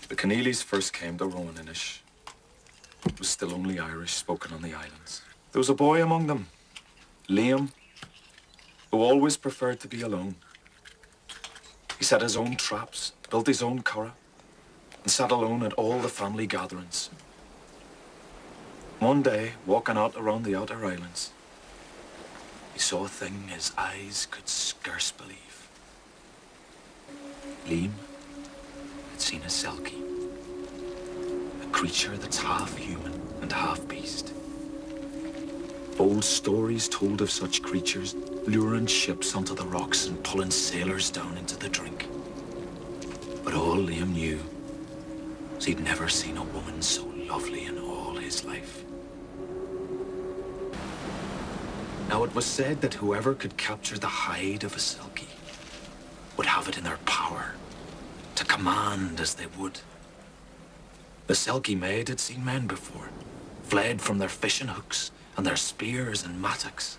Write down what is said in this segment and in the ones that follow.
The Keneallys first came to Rowan-Inish. It was still only Irish spoken on the islands. There was a boy among them, Liam, who always preferred to be alone. He set his own traps, built his own curragh, and sat alone at all the family gatherings. One day, walking out around the outer islands, he saw a thing his eyes could scarce believe. Liam had seen a Selkie, a creature that's half human and half beast. Old stories told of such creatures luring ships onto the rocks and pulling sailors down into the drink. But all Liam knew was he'd never seen a woman so lovely in all his life. Now it was said that whoever could capture the hide of a Selkie would have it in their power to command as they would. The Selkie maid had seen men before, fled from their fishing hooks and their spears and mattocks,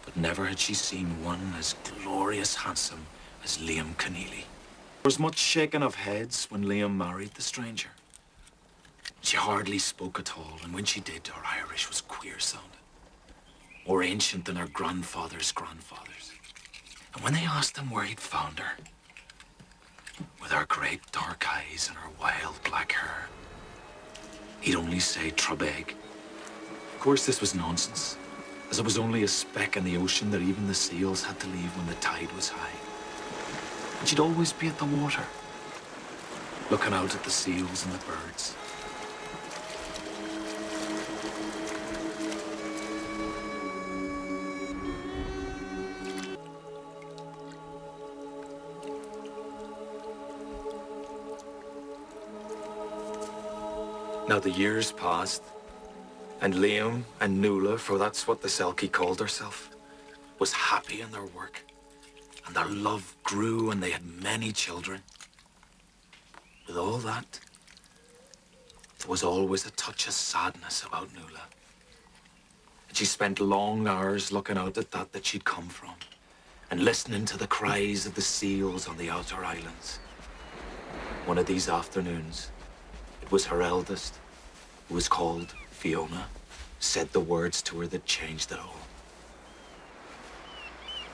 but never had she seen one as glorious handsome as Liam Keneally. There was much shaking of heads when Liam married the stranger. She hardly spoke at all, and when she did, her Irish was queer sounding, more ancient than her grandfather's grandfathers. And when they asked him where he'd found her, with her great dark eyes and her wild black hair, he'd only say Trabeg. Of course, this was nonsense, as it was only a speck in the ocean that even the seals had to leave when the tide was high. And she'd always be at the water, looking out at the seals and the birds. Now the years passed, and Liam and Nuala, for that's what the Selkie called herself, was happy in their work, and their love grew and they had many children. With all that, there was always a touch of sadness about Nuala. And she spent long hours looking out at that she'd come from, and listening to the cries of the seals on the outer islands. One of these afternoons, it was her eldest, who was called Fiona, said the words to her that changed it all.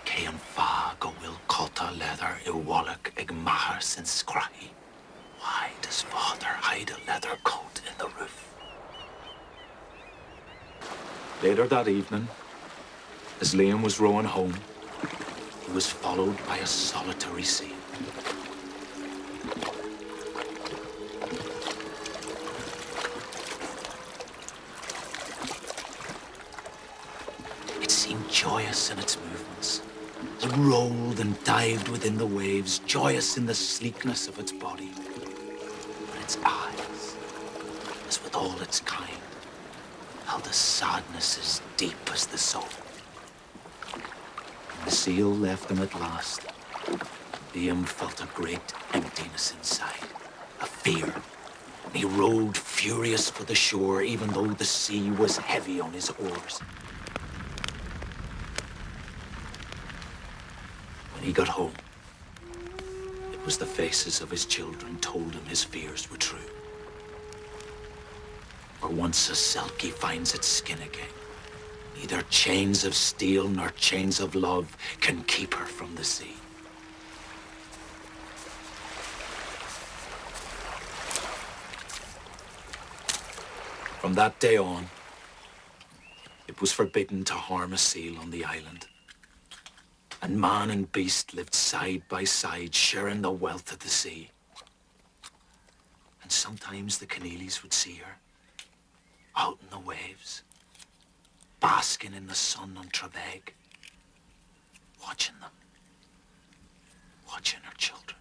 Cain fa go will cotta leather I wallach ig mahar since scrahi. Why does father hide a leather coat in the roof? Later that evening, as Liam was rowing home, he was followed by a solitary sea. It seemed joyous in its movements. It rolled and dived within the waves, joyous in the sleekness of its body. But its eyes, as with all its kind, held a sadness as deep as the soul. When the seal left him at last, Liam felt a great emptiness inside, a fear. And he rowed furious for the shore, even though the sea was heavy on his oars. When he got home, it was the faces of his children told him his fears were true. For once a Selkie finds its skin again, neither chains of steel nor chains of love can keep her from the sea. From that day on, it was forbidden to harm a seal on the island. And man and beast lived side by side, sharing the wealth of the sea. And sometimes the Keneallys would see her, out in the waves, basking in the sun on Trabeg, watching them, watching her children.